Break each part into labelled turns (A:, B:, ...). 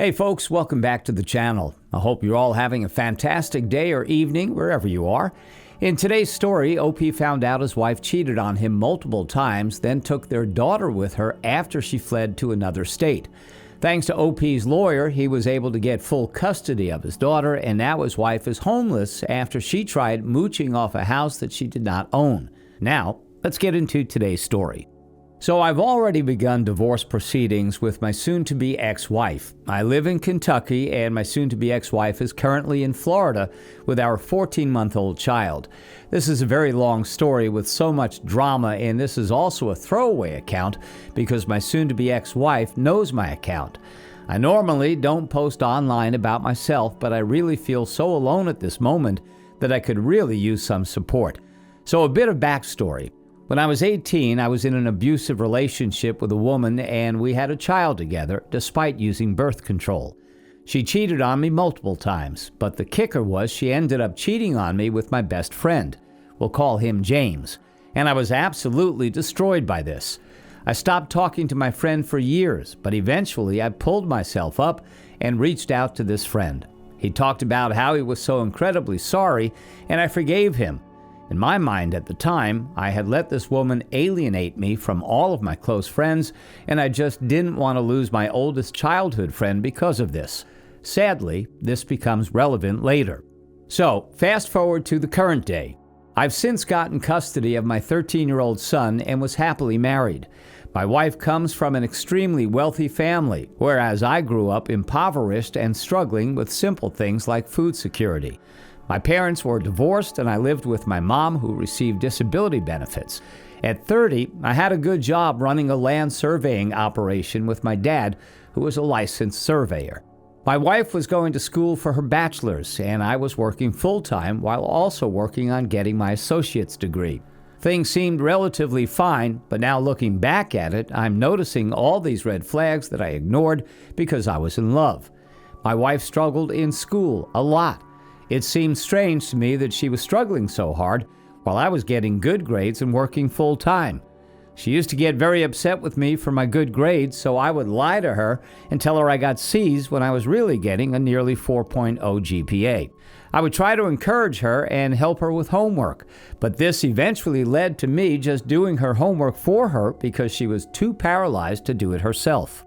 A: Hey folks, welcome back to the channel. I hope you're all having a fantastic day or evening wherever you are. In today's story, OP found out his wife cheated on him multiple times, then took their daughter with her after she fled to another state. Thanks to OP's lawyer, he was able to get full custody of his daughter, and now his wife is homeless after she tried mooching off a house that she did not own. Now, let's get into today's story. So I've already begun divorce proceedings with my soon-to-be ex-wife. I live in Kentucky, and my soon-to-be ex-wife is currently in Florida with our 14-month-old child. This is a very long story with so much drama, and this is also a throwaway account because my soon-to-be ex-wife knows my account. I normally don't post online about myself, but I really feel so alone at this moment that I could really use some support. So a bit of backstory. When I was 18, I was in an abusive relationship with a woman, and we had a child together, despite using birth control. She cheated on me multiple times, but the kicker was she ended up cheating on me with my best friend. We'll call him James. And I was absolutely destroyed by this. I stopped talking to my friend for years, but eventually I pulled myself up and reached out to this friend. He talked about how he was so incredibly sorry, and I forgave him. In my mind at the time, I had let this woman alienate me from all of my close friends, and I just didn't want to lose my oldest childhood friend because of this. Sadly, this becomes relevant later. So, fast forward to the current day. I've since gotten custody of my 13-year-old son and was happily married. My wife comes from an extremely wealthy family, whereas I grew up impoverished and struggling with simple things like food security. My parents were divorced, and I lived with my mom, who received disability benefits. At 30, I had a good job running a land surveying operation with my dad, who was a licensed surveyor. My wife was going to school for her bachelor's, and I was working full-time while also working on getting my associate's degree. Things seemed relatively fine, but now looking back at it, I'm noticing all these red flags that I ignored because I was in love. My wife struggled in school a lot. It seemed strange to me that she was struggling so hard while I was getting good grades and working full-time. She used to get very upset with me for my good grades, so I would lie to her and tell her I got C's when I was really getting a nearly 4.0 GPA. I would try to encourage her and help her with homework, but this eventually led to me just doing her homework for her because she was too paralyzed to do it herself.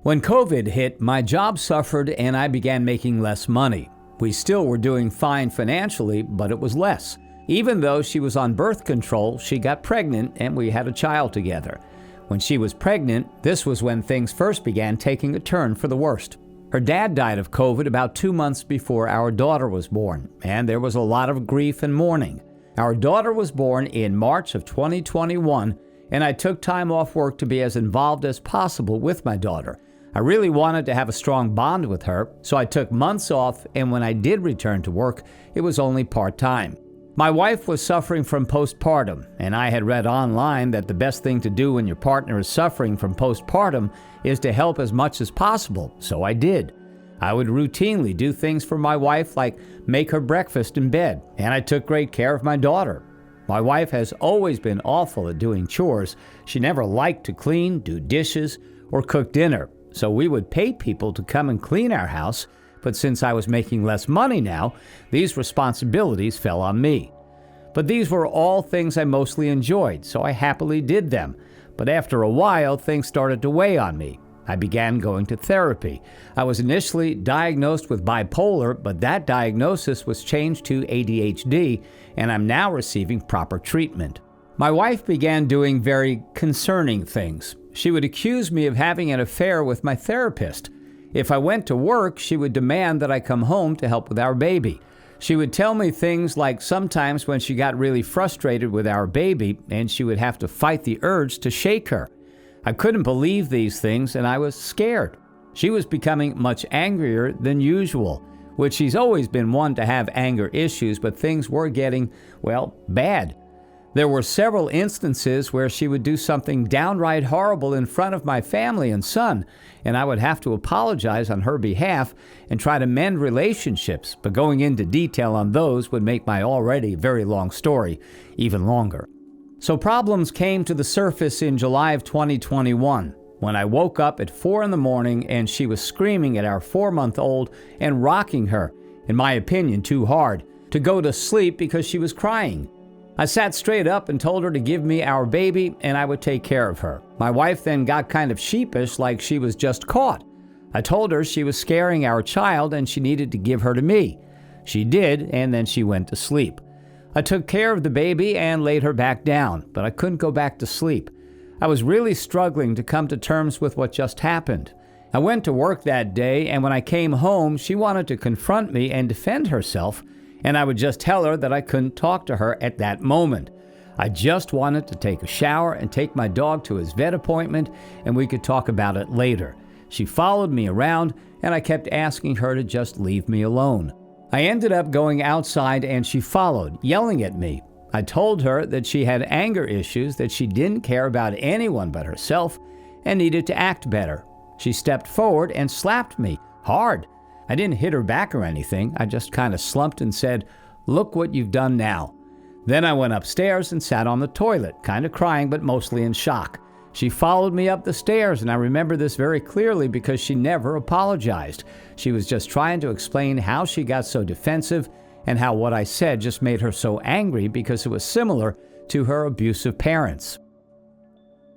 A: When COVID hit, my job suffered and I began making less money. We still were doing fine financially, but it was less. Even though she was on birth control, she got pregnant and we had a child together. When she was pregnant, this was when things first began taking a turn for the worst. Her dad died of COVID about 2 months before our daughter was born, and there was a lot of grief and mourning. Our daughter was born in March of 2021, and I took time off work to be as involved as possible with my daughter. I really wanted to have a strong bond with her, so I took months off, and when I did return to work, it was only part-time. My wife was suffering from postpartum, and I had read online that the best thing to do when your partner is suffering from postpartum is to help as much as possible, so I did. I would routinely do things for my wife like make her breakfast in bed, and I took great care of my daughter. My wife has always been awful at doing chores. She never liked to clean, do dishes, or cook dinner. So we would pay people to come and clean our house, but since I was making less money now, these responsibilities fell on me. But these were all things I mostly enjoyed, so I happily did them. But after a while, things started to weigh on me. I began going to therapy. I was initially diagnosed with bipolar, but that diagnosis was changed to ADHD, and I'm now receiving proper treatment. My wife began doing very concerning things. She would accuse me of having an affair with my therapist. If I went to work, she would demand that I come home to help with our baby. She would tell me things like sometimes when she got really frustrated with our baby, and she would have to fight the urge to shake her. I couldn't believe these things, and I was scared. She was becoming much angrier than usual, which she's always been one to have anger issues, but things were getting, well, bad. There were several instances where she would do something downright horrible in front of my family and son, and I would have to apologize on her behalf and try to mend relationships, but going into detail on those would make my already very long story even longer. So problems came to the surface in July of 2021. when I woke up at 4 in the morning and she was screaming at our 4-month-old and rocking her, in my opinion too hard, to go to sleep because she was crying. I sat straight up and told her to give me our baby and I would take care of her. My wife then got kind of sheepish, like she was just caught. I told her she was scaring our child and she needed to give her to me. She did, and then she went to sleep. I took care of the baby and laid her back down, but I couldn't go back to sleep. I was really struggling to come to terms with what just happened. I went to work that day, and when I came home, she wanted to confront me and defend herself, and I would just tell her that I couldn't talk to her at that moment. I just wanted to take a shower and take my dog to his vet appointment, and we could talk about it later. She followed me around, and I kept asking her to just leave me alone. I ended up going outside, and she followed, yelling at me. I told her that she had anger issues, that she didn't care about anyone but herself, and needed to act better. She stepped forward and slapped me, hard. I didn't hit her back or anything. I just kind of slumped and said, "Look what you've done now." Then I went upstairs and sat on the toilet, kind of crying but mostly in shock. She followed me up the stairs, and I remember this very clearly because she never apologized. She was just trying to explain how she got so defensive and how what I said just made her so angry because it was similar to her abusive parents.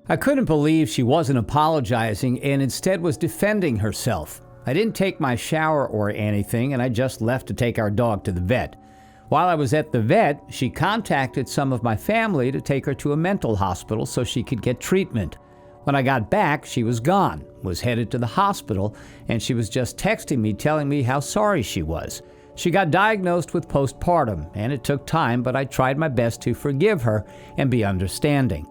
A: I couldn't believe she wasn't apologizing and instead was defending herself. I didn't take my shower or anything, and I just left to take our dog to the vet. While I was at the vet, she contacted some of my family to take her to a mental hospital so she could get treatment. When I got back, she was gone, was headed to the hospital, and she was just texting me telling me how sorry she was. She got diagnosed with postpartum, and it took time, but I tried my best to forgive her and be understanding.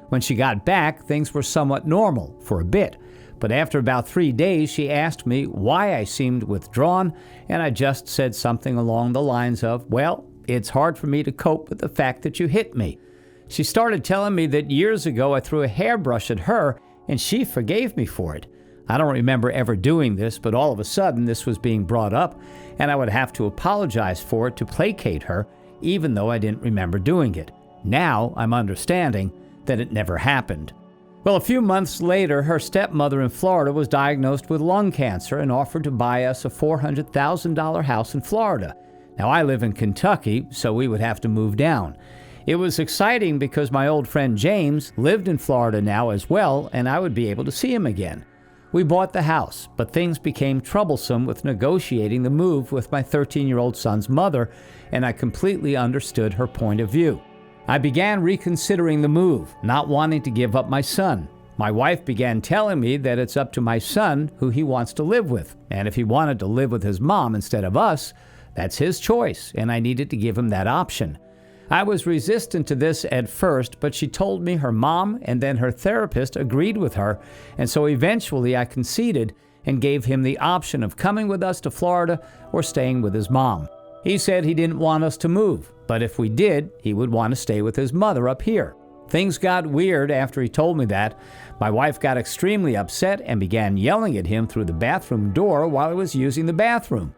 A: When she got back, things were somewhat normal for a bit. But after about 3 days, she asked me why I seemed withdrawn, and I just said something along the lines of, "Well, it's hard for me to cope with the fact that you hit me." She started telling me that years ago I threw a hairbrush at her, and she forgave me for it. I don't remember ever doing this, but all of a sudden this was being brought up, and I would have to apologize for it to placate her, even though I didn't remember doing it. Now I'm understanding that it never happened. Well, a few months later, her stepmother in Florida was diagnosed with lung cancer and offered to buy us a $400,000 house in Florida. Now, I live in Kentucky, so we would have to move down. It was exciting because my old friend James lived in Florida now as well, and I would be able to see him again. We bought the house, but things became troublesome with negotiating the move with my 13-year-old son's mother, and I completely understood her point of view. I began reconsidering the move, not wanting to give up my son. My wife began telling me that it's up to my son who he wants to live with, and if he wanted to live with his mom instead of us, that's his choice, and I needed to give him that option. I was resistant to this at first, but she told me her mom and then her therapist agreed with her, and so eventually I conceded and gave him the option of coming with us to Florida or staying with his mom. He said he didn't want us to move, but if we did, he would want to stay with his mother up here. Things got weird after he told me that. My wife got extremely upset and began yelling at him through the bathroom door while he was using the bathroom.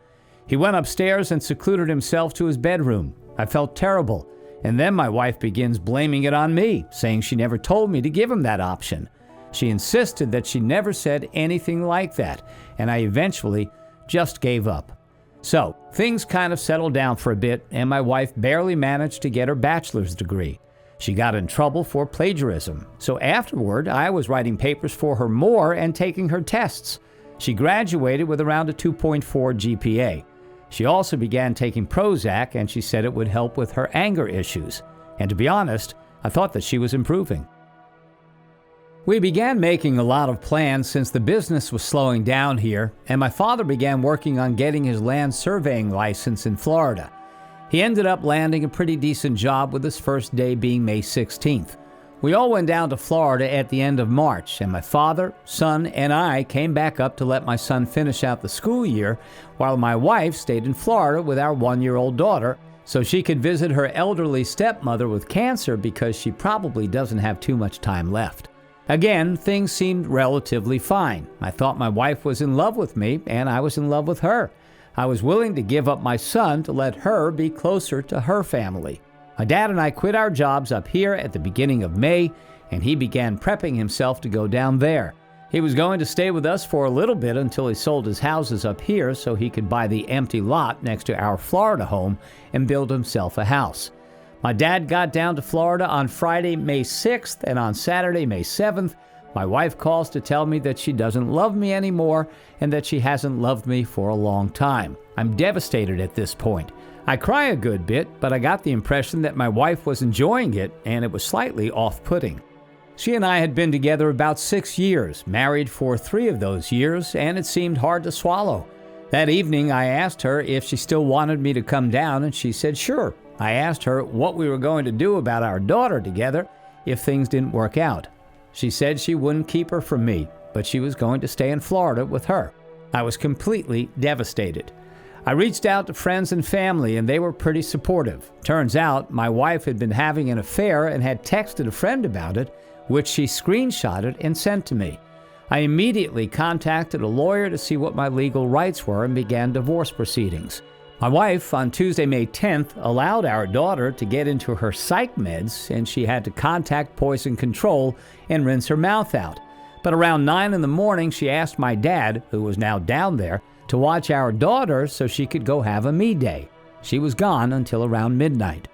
A: He went upstairs and secluded himself to his bedroom. I felt terrible, and then my wife begins blaming it on me, saying she never told me to give him that option. She insisted that she never said anything like that, and I eventually just gave up. So, things kind of settled down for a bit, and my wife barely managed to get her bachelor's degree. She got in trouble for plagiarism, so afterward I was writing papers for her more and taking her tests. She graduated with around a 2.4 GPA. She also began taking Prozac, and she said it would help with her anger issues. And to be honest, I thought that she was improving. We began making a lot of plans since the business was slowing down here, and my father began working on getting his land surveying license in Florida. He ended up landing a pretty decent job, with his first day being May 16th. We all went down to Florida at the end of March, and my father, son, and I came back up to let my son finish out the school year, while my wife stayed in Florida with our 1-year-old daughter, so she could visit her elderly stepmother with cancer because she probably doesn't have too much time left. Again, things seemed relatively fine. I thought my wife was in love with me, and I was in love with her. I was willing to give up my son to let her be closer to her family. My dad and I quit our jobs up here at the beginning of May, and he began prepping himself to go down there. He was going to stay with us for a little bit until he sold his houses up here so he could buy the empty lot next to our Florida home and build himself a house. My dad got down to Florida on Friday, May 6th, and on Saturday, May 7th, my wife calls to tell me that she doesn't love me anymore and that she hasn't loved me for a long time. I'm devastated at this point. I cry a good bit, but I got the impression that my wife was enjoying it, and it was slightly off-putting. She and I had been together about 6 years, married for 3 of those years, and it seemed hard to swallow. That evening, I asked her if she still wanted me to come down, and she said sure. I asked her what we were going to do about our daughter together if things didn't work out. She said she wouldn't keep her from me, but she was going to stay in Florida with her. I was completely devastated. I reached out to friends and family, and they were pretty supportive. Turns out, my wife had been having an affair and had texted a friend about it, which she screenshotted and sent to me. I immediately contacted a lawyer to see what my legal rights were and began divorce proceedings. My wife, on Tuesday, May 10th, allowed our daughter to get into her psych meds, and she had to contact poison control and rinse her mouth out. But around 9 in the morning, she asked my dad, who was now down there, to watch our daughter so she could go have a me day. She was gone until around midnight.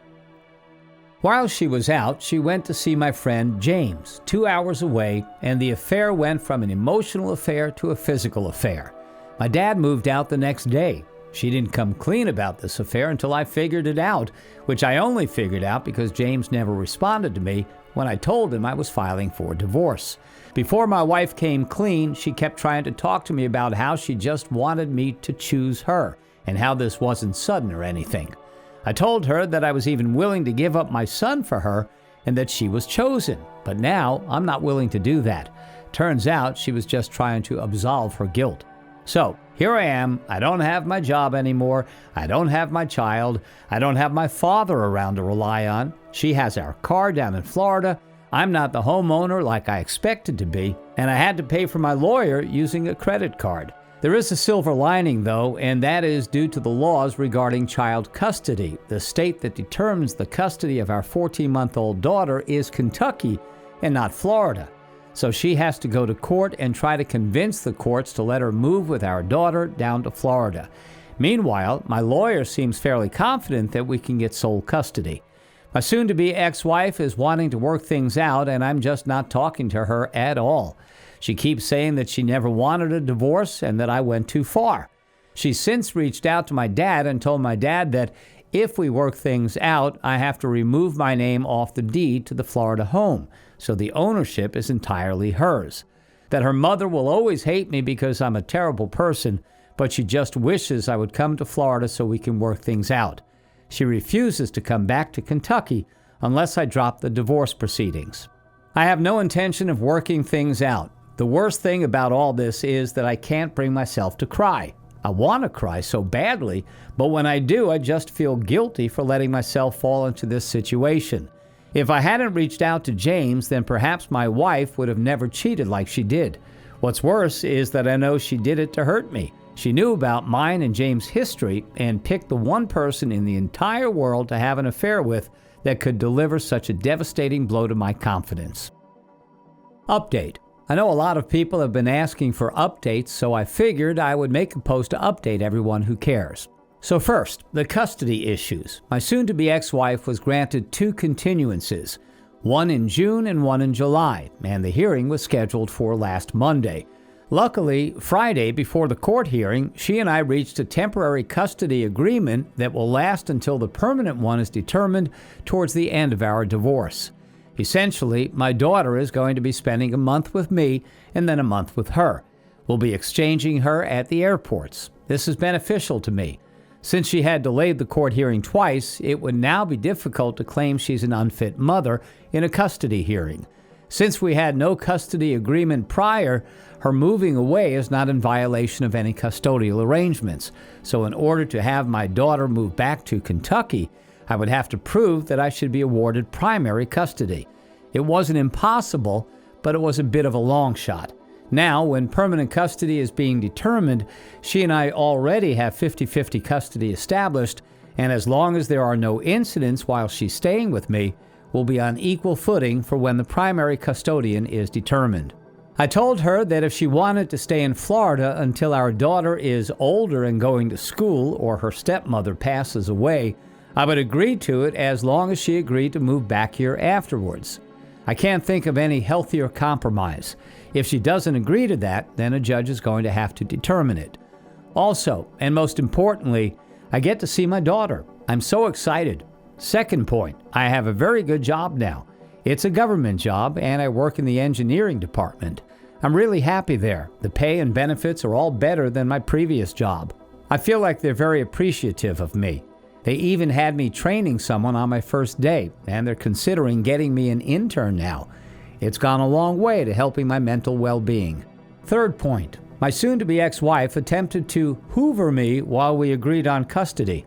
A: While she was out, she went to see my friend James, 2 hours away, and the affair went from an emotional affair to a physical affair. My dad moved out the next day. She didn't come clean about this affair until I figured it out, which I only figured out because James never responded to me when I told him I was filing for divorce. Before my wife came clean, she kept trying to talk to me about how she just wanted me to choose her and how this wasn't sudden or anything. I told her that I was even willing to give up my son for her and that she was chosen, but now I'm not willing to do that. Turns out she was just trying to absolve her guilt. So here I am. I don't have my job anymore. I don't have my child. I don't have my father around to rely on. She has our car down in Florida. I'm not the homeowner like I expected to be, and I had to pay for my lawyer using a credit card. There is a silver lining, though, and that is due to the laws regarding child custody. The state that determines the custody of our 14-month-old daughter is Kentucky and not Florida. So she has to go to court and try to convince the courts to let her move with our daughter down to Florida. Meanwhile, my lawyer seems fairly confident that we can get sole custody. My soon-to-be ex-wife is wanting to work things out, and I'm just not talking to her at all. She keeps saying that she never wanted a divorce and that I went too far. She's since reached out to my dad and told my dad that if we work things out, I have to remove my name off the deed to the Florida home, so the ownership is entirely hers. That her mother will always hate me because I'm a terrible person, but she just wishes I would come to Florida so we can work things out. She refuses to come back to Kentucky unless I drop the divorce proceedings. I have no intention of working things out. The worst thing about all this is that I can't bring myself to cry. I want to cry so badly, but when I do, I just feel guilty for letting myself fall into this situation. If I hadn't reached out to James, then perhaps my wife would have never cheated like she did. What's worse is that I know she did it to hurt me. She knew about mine and James' history and picked the one person in the entire world to have an affair with that could deliver such a devastating blow to my confidence. Update. I know a lot of people have been asking for updates, so I figured I would make a post to update everyone who cares. So first, the custody issues. My soon-to-be ex-wife was granted 2 continuances, one in June and one in July, and the hearing was scheduled for last Monday. Luckily, Friday before the court hearing, she and I reached a temporary custody agreement that will last until the permanent one is determined towards the end of our divorce. Essentially, my daughter is going to be spending a month with me and then a month with her. We'll be exchanging her at the airports. This is beneficial to me. Since she had delayed the court hearing twice, it would now be difficult to claim she's an unfit mother in a custody hearing. Since we had no custody agreement prior, her moving away is not in violation of any custodial arrangements. So in order to have my daughter move back to Kentucky, I would have to prove that I should be awarded primary custody. It wasn't impossible, but it was a bit of a long shot. Now, when permanent custody is being determined, she and I already have 50-50 custody established, and as long as there are no incidents while she's staying with me, we'll be on equal footing for when the primary custodian is determined. I told her that if she wanted to stay in Florida until our daughter is older and going to school or her stepmother passes away, I would agree to it as long as she agreed to move back here afterwards. I can't think of any healthier compromise. If she doesn't agree to that, then a judge is going to have to determine it. Also, and most importantly, I get to see my daughter. I'm so excited. Second point, I have a very good job now. It's a government job, and I work in the engineering department. I'm really happy there. The pay and benefits are all better than my previous job. I feel like they're very appreciative of me. They even had me training someone on my first day, and they're considering getting me an intern now. It's gone a long way to helping my mental well-being. Third point, my soon-to-be ex-wife attempted to hoover me while we agreed on custody.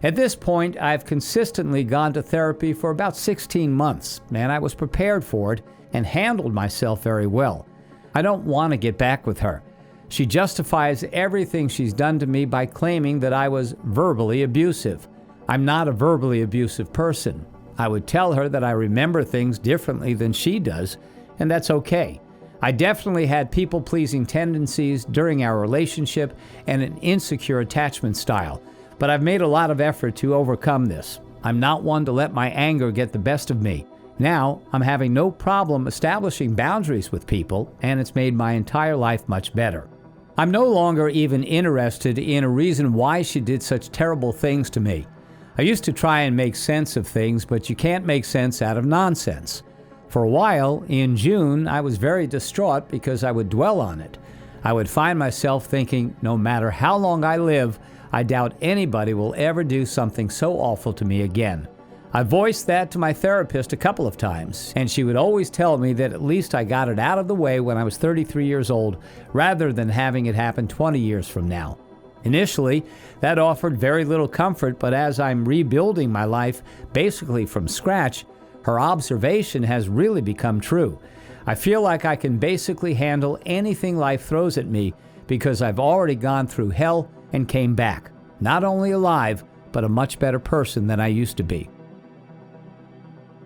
A: At this point, I've consistently gone to therapy for about 16 months, and I was prepared for it and handled myself very well. I don't want to get back with her. She justifies everything she's done to me by claiming that I was verbally abusive. I'm not a verbally abusive person. I would tell her that I remember things differently than she does, and that's okay. I definitely had people-pleasing tendencies during our relationship and an insecure attachment style, but I've made a lot of effort to overcome this. I'm not one to let my anger get the best of me. Now, I'm having no problem establishing boundaries with people, and it's made my entire life much better. I'm no longer even interested in a reason why she did such terrible things to me. I used to try and make sense of things, but you can't make sense out of nonsense. For a while, in June, I was very distraught because I would dwell on it. I would find myself thinking, no matter how long I live, I doubt anybody will ever do something so awful to me again. I voiced that to my therapist a couple of times, and she would always tell me that at least I got it out of the way when I was 33 years old, rather than having it happen 20 years from now. Initially, that offered very little comfort, but as I'm rebuilding my life basically from scratch, her observation has really become true. I feel like I can basically handle anything life throws at me because I've already gone through hell and came back, not only alive, but a much better person than I used to be.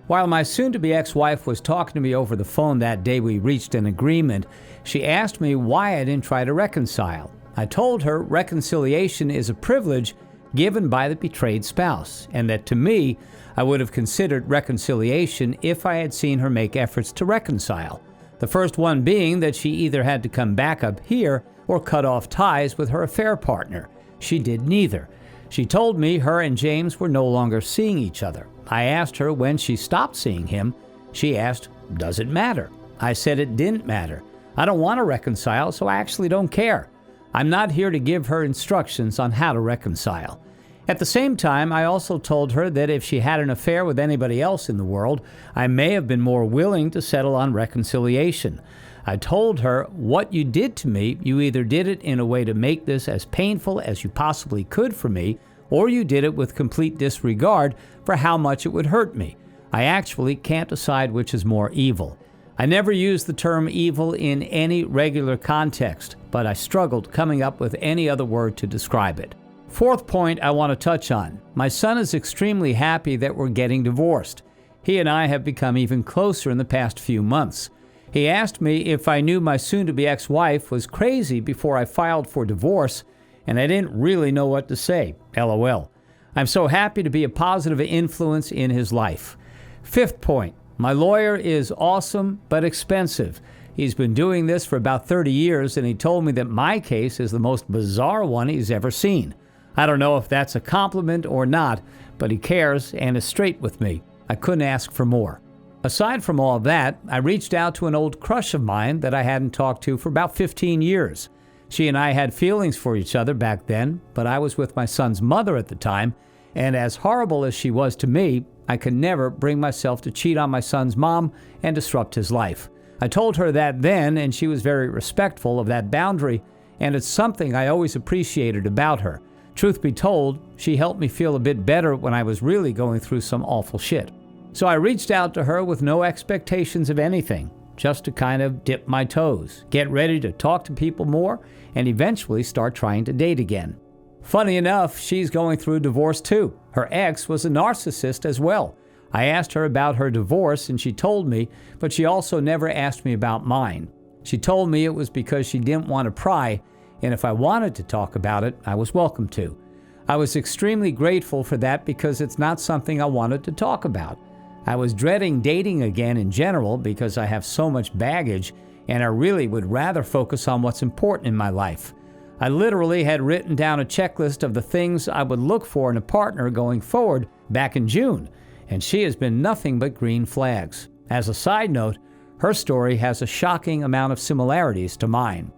A: While my soon-to-be ex-wife was talking to me over the phone that day we reached an agreement, she asked me why I didn't try to reconcile. I told her reconciliation is a privilege given by the betrayed spouse, and that to me, I would have considered reconciliation if I had seen her make efforts to reconcile. The first one being that she either had to come back up here or cut off ties with her affair partner. She did neither. She told me her and James were no longer seeing each other. I asked her when she stopped seeing him. She asked, "Does it matter?" I said it didn't matter. I don't want to reconcile, so I actually don't care. I'm not here to give her instructions on how to reconcile. At the same time, I also told her that if she had an affair with anybody else in the world, I may have been more willing to settle on reconciliation. I told her, what you did to me, you either did it in a way to make this as painful as you possibly could for me, or you did it with complete disregard for how much it would hurt me. I actually can't decide which is more evil. I never used the term evil in any regular context, but I struggled coming up with any other word to describe it. Fourth point I want to touch on. My son is extremely happy that we're getting divorced. He and I have become even closer in the past few months. He asked me if I knew my soon-to-be ex-wife was crazy before I filed for divorce, and I didn't really know what to say. LOL. I'm so happy to be a positive influence in his life. Fifth point. My lawyer is awesome but expensive. He's been doing this for about 30 years, and he told me that my case is the most bizarre one he's ever seen. I don't know if that's a compliment or not, but he cares and is straight with me. I couldn't ask for more. Aside from all that, I reached out to an old crush of mine that I hadn't talked to for about 15 years. She and I had feelings for each other back then, but I was with my son's mother at the time, and as horrible as she was to me, I could never bring myself to cheat on my son's mom and disrupt his life. I told her that then, and she was very respectful of that boundary, and it's something I always appreciated about her. Truth be told, she helped me feel a bit better when I was really going through some awful shit. So I reached out to her with no expectations of anything, just to kind of dip my toes, get ready to talk to people more, and eventually start trying to date again. Funny enough, she's going through a divorce too. Her ex was a narcissist as well. I asked her about her divorce and she told me, but she also never asked me about mine. She told me it was because she didn't want to pry, and if I wanted to talk about it, I was welcome to. I was extremely grateful for that because it's not something I wanted to talk about. I was dreading dating again in general because I have so much baggage, and I really would rather focus on what's important in my life. I literally had written down a checklist of the things I would look for in a partner going forward back in June, and she has been nothing but green flags. As a side note, her story has a shocking amount of similarities to mine.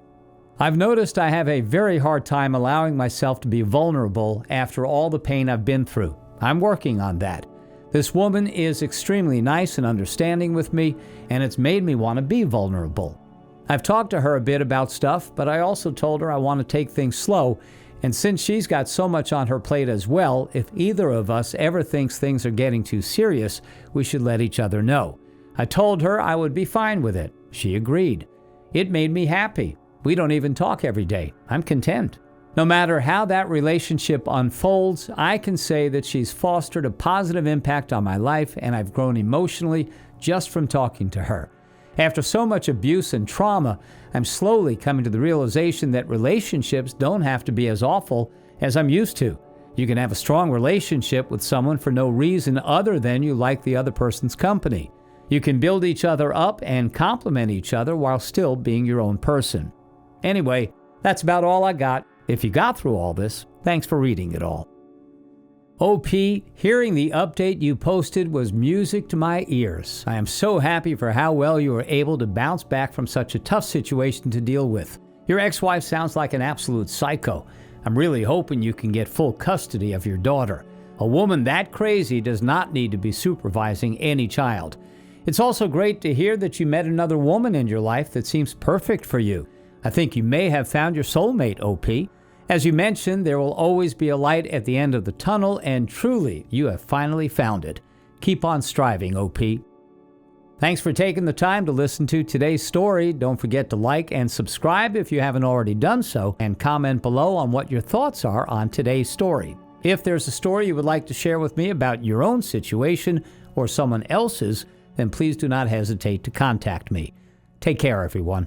A: I've noticed I have a very hard time allowing myself to be vulnerable after all the pain I've been through. I'm working on that. This woman is extremely nice and understanding with me, and it's made me want to be vulnerable. I've talked to her a bit about stuff, but I also told her I want to take things slow, and since she's got so much on her plate as well, if either of us ever thinks things are getting too serious, we should let each other know. I told her I would be fine with it. She agreed. It made me happy. We don't even talk every day. I'm content. No matter how that relationship unfolds, I can say that she's fostered a positive impact on my life, and I've grown emotionally just from talking to her. After so much abuse and trauma, I'm slowly coming to the realization that relationships don't have to be as awful as I'm used to. You can have a strong relationship with someone for no reason other than you like the other person's company. You can build each other up and complement each other while still being your own person. Anyway, that's about all I got. If you got through all this, thanks for reading it all. OP, hearing the update you posted was music to my ears. I am so happy for how well you were able to bounce back from such a tough situation to deal with. Your ex-wife sounds like an absolute psycho. I'm really hoping you can get full custody of your daughter. A woman that crazy does not need to be supervising any child. It's also great to hear that you met another woman in your life that seems perfect for you. I think you may have found your soulmate, OP. As you mentioned, there will always be a light at the end of the tunnel, and truly, you have finally found it. Keep on striving, OP. Thanks for taking the time to listen to today's story. Don't forget to like and subscribe if you haven't already done so, and comment below on what your thoughts are on today's story. If there's a story you would like to share with me about your own situation or someone else's, then please do not hesitate to contact me. Take care, everyone.